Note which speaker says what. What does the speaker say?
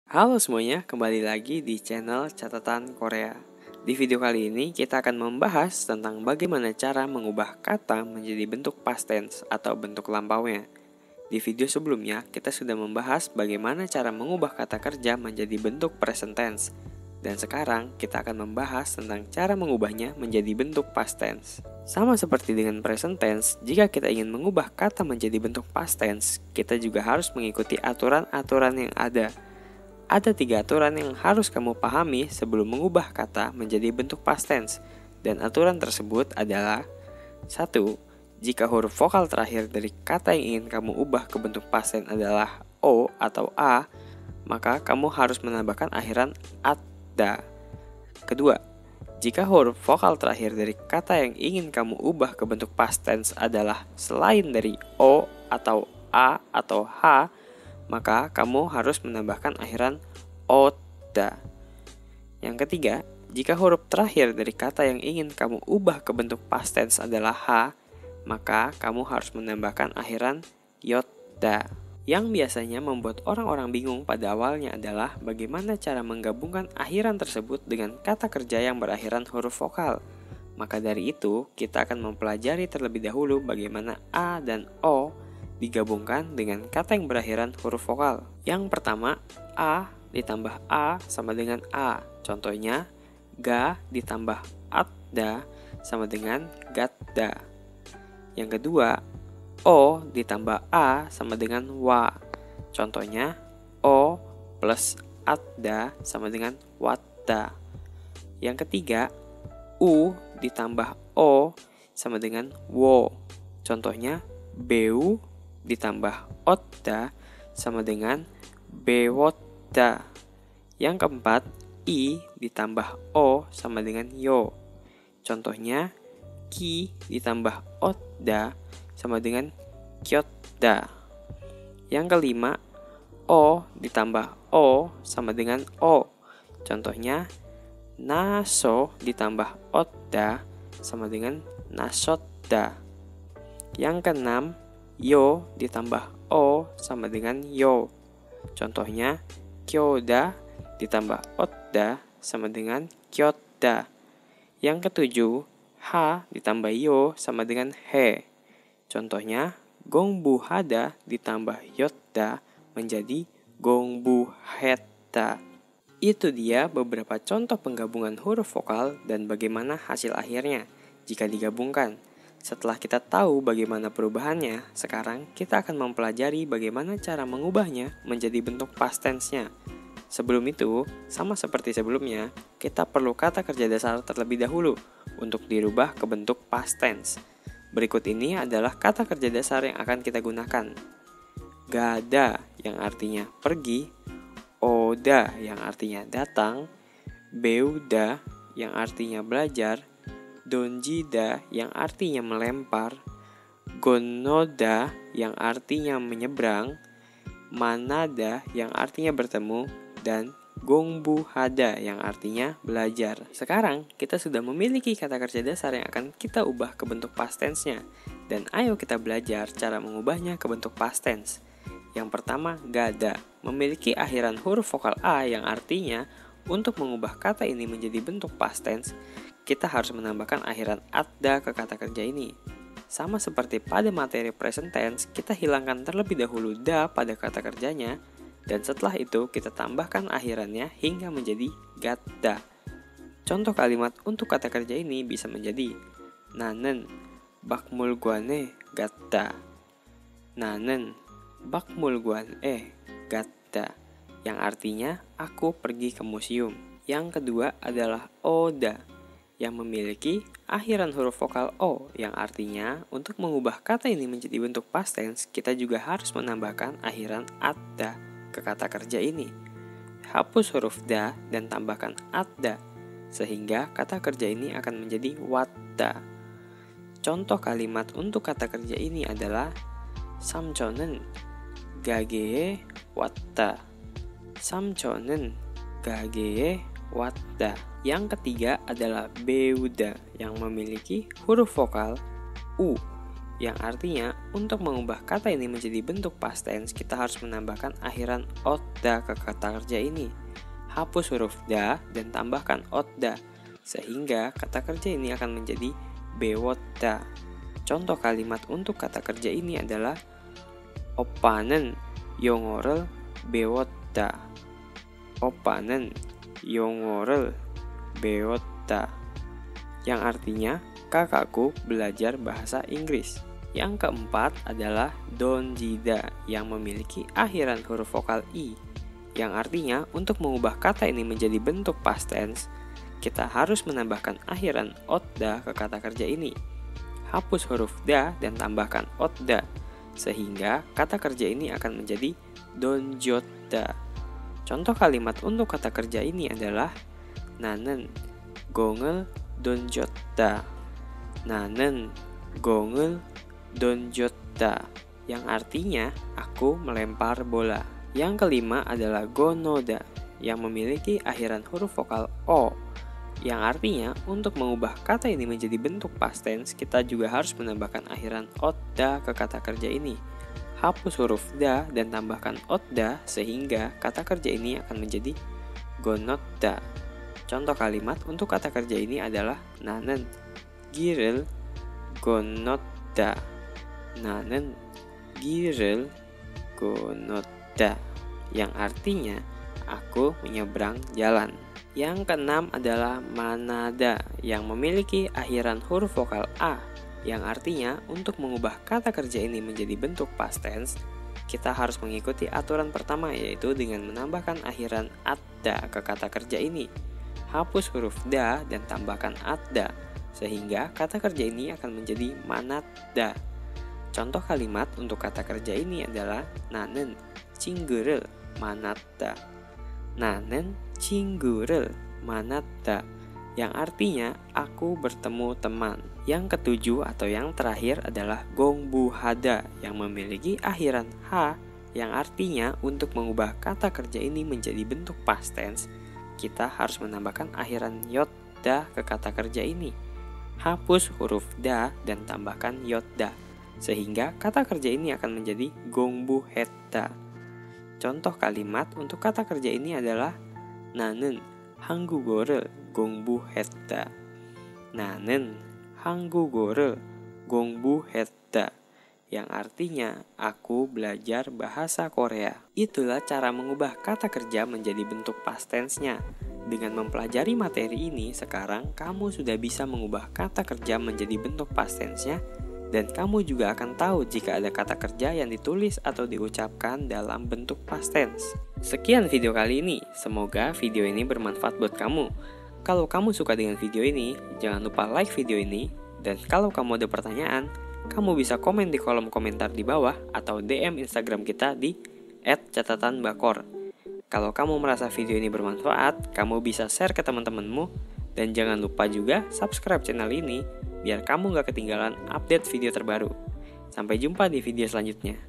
Speaker 1: Halo semuanya, kembali lagi di channel Catatan Korea. Di video kali ini kita akan membahas tentang bagaimana cara mengubah kata menjadi bentuk past tense atau bentuk lampaunya. Di video sebelumnya kita sudah membahas bagaimana cara mengubah kata kerja menjadi bentuk present tense. Dan sekarang kita akan membahas tentang cara mengubahnya menjadi bentuk past tense. Sama seperti dengan present tense, jika kita ingin mengubah kata menjadi bentuk past tense, kita juga harus mengikuti aturan-aturan yang ada. Ada 3 aturan yang harus kamu pahami sebelum mengubah kata menjadi bentuk past tense. Dan aturan tersebut adalah 1. Jika huruf vokal terakhir dari kata yang ingin kamu ubah ke bentuk past tense adalah O atau A, maka kamu harus menambahkan akhiran adda. Kedua, jika huruf vokal terakhir dari kata yang ingin kamu ubah ke bentuk past tense adalah selain dari O atau A atau H, maka kamu harus menambahkan akhiran oda. Yang ketiga, jika huruf terakhir dari kata yang ingin kamu ubah ke bentuk past tense adalah H, maka kamu harus menambahkan akhiran yoda. Yang biasanya membuat orang-orang bingung pada awalnya adalah bagaimana cara menggabungkan akhiran tersebut dengan kata kerja yang berakhiran huruf vokal. Maka dari itu, kita akan mempelajari terlebih dahulu bagaimana A dan O digabungkan dengan kata yang berakhiran huruf vokal. Yang pertama, A ditambah A sama dengan A. Contohnya, ga ditambah adda sama dengan gadda. Yang kedua, O ditambah A sama dengan wa. Contohnya, O plus adda sama dengan wadda. Yang ketiga, U ditambah O sama dengan wo. Contohnya, beu ditambah oda sama dengan bewoda. Yang keempat, I ditambah O sama dengan yo. Contohnya, ki ditambah oda sama dengan kyotda. Yang kelima, O ditambah O sama dengan O. Contohnya, naso ditambah oda sama dengan nasotda. Yang keenam, yo ditambah o sama dengan yo. Contohnya, kyoda ditambah oda sama dengan kyotda. Yang ketujuh, ha ditambah yo sama dengan he. Contohnya, gongbuhada ditambah yotda menjadi gongbuheta. Itu dia beberapa contoh penggabungan huruf vokal dan bagaimana hasil akhirnya jika digabungkan. Setelah kita tahu bagaimana perubahannya, sekarang kita akan mempelajari bagaimana cara mengubahnya menjadi bentuk past tense-nya. Sebelum itu, sama seperti sebelumnya, kita perlu kata kerja dasar terlebih dahulu untuk dirubah ke bentuk past tense. Berikut ini adalah kata kerja dasar yang akan kita gunakan. Gada yang artinya pergi, oda yang artinya datang, beuda yang artinya belajar, donjida yang artinya melempar, gonoda yang artinya menyeberang, manada yang artinya bertemu, dan gongbuhada yang artinya belajar. Sekarang kita sudah memiliki kata kerja dasar yang akan kita ubah ke bentuk past tense-nya. Dan ayo kita belajar cara mengubahnya ke bentuk past tense. Yang pertama, gada memiliki akhiran huruf vokal A yang artinya untuk mengubah kata ini menjadi bentuk past tense, kita harus menambahkan akhiran adda ke kata kerja ini. Sama seperti pada materi present tense, kita hilangkan terlebih dahulu da pada kata kerjanya, dan setelah itu kita tambahkan akhirannya hingga menjadi gadda. Contoh kalimat untuk kata kerja ini bisa menjadi nanen bakmulguane gadda. Nanen bakmulguane gadda, yang artinya aku pergi ke museum. Yang kedua adalah oda, yang memiliki akhiran huruf vokal O, yang artinya untuk mengubah kata ini menjadi bentuk past tense, kita juga harus menambahkan akhiran adda ke kata kerja ini. Hapus huruf da dan tambahkan adda, sehingga kata kerja ini akan menjadi wadda. Contoh kalimat untuk kata kerja ini adalah samchonen gagee wadda. Samchonen gagee wadda. Yang ketiga adalah beuda, yang memiliki huruf vokal U, yang artinya untuk mengubah kata ini menjadi bentuk past tense, kita harus menambahkan akhiran otda ke kata kerja ini. Hapus huruf da dan tambahkan otda, sehingga kata kerja ini akan menjadi bewotta. Contoh kalimat untuk kata kerja ini adalah oppa는 영어를 배웠다. oppa는 영어를 배웠다. Yang artinya kakakku belajar bahasa Inggris. Yang keempat adalah donjida yang memiliki akhiran huruf vokal i, yang artinya untuk mengubah kata ini menjadi bentuk past tense, kita harus menambahkan akhiran otda ke kata kerja ini. Hapus huruf da dan tambahkan otda, sehingga kata kerja ini akan menjadi donjotta. Contoh kalimat untuk kata kerja ini adalah 나는 공을 던졌다. 나는 공을 던졌다, yang artinya aku melempar bola. Yang kelima adalah gonoda yang memiliki akhiran huruf vokal o, yang artinya untuk mengubah kata ini menjadi bentuk past tense, kita juga harus menambahkan akhiran otda ke kata kerja ini. Hapus huruf da dan tambahkan otda, sehingga kata kerja ini akan menjadi gonotta. Contoh kalimat untuk kata kerja ini adalah 나는 길을 건넜다. 나는 길을 건넜다, yang artinya aku menyeberang jalan. Yang keenam adalah manada yang memiliki akhiran huruf vokal a, yang artinya untuk mengubah kata kerja ini menjadi bentuk past tense, kita harus mengikuti aturan pertama, yaitu dengan menambahkan akhiran adda ke kata kerja ini. Hapus huruf da dan tambahkan adda, sehingga kata kerja ini akan menjadi manada. Contoh kalimat untuk kata kerja ini adalah 나는 친구를 만났다. 나는 친구를 만났다, yang artinya aku bertemu teman. Yang ketujuh atau yang terakhir adalah 공부하다 yang memiliki akhiran h, yang artinya untuk mengubah kata kerja ini menjadi bentuk past tense, kita harus menambahkan akhiran yodda ke kata kerja ini. Hapus huruf da dan tambahkan yodda, sehingga kata kerja ini akan menjadi 공부했다. Contoh kalimat untuk kata kerja ini adalah 나는 한국어를 공부했다. 나는 한국어를 공부했다, yang artinya aku belajar bahasa Korea. Itulah cara mengubah kata kerja menjadi bentuk past tense-nya. Dengan mempelajari materi ini, sekarang kamu sudah bisa mengubah kata kerja menjadi bentuk past tense-nya, dan kamu juga akan tahu jika ada kata kerja yang ditulis atau diucapkan dalam bentuk past tense. Sekian video kali ini, semoga video ini bermanfaat buat kamu. Kalau kamu suka dengan video ini, jangan lupa like video ini, dan kalau kamu ada pertanyaan, kamu bisa komen di kolom komentar di bawah atau DM Instagram kita di @catatanbakor. Kalau kamu merasa video ini bermanfaat, kamu bisa share ke teman-temanmu, dan jangan lupa juga subscribe channel ini biar kamu gak ketinggalan update video terbaru. Sampai jumpa di video selanjutnya.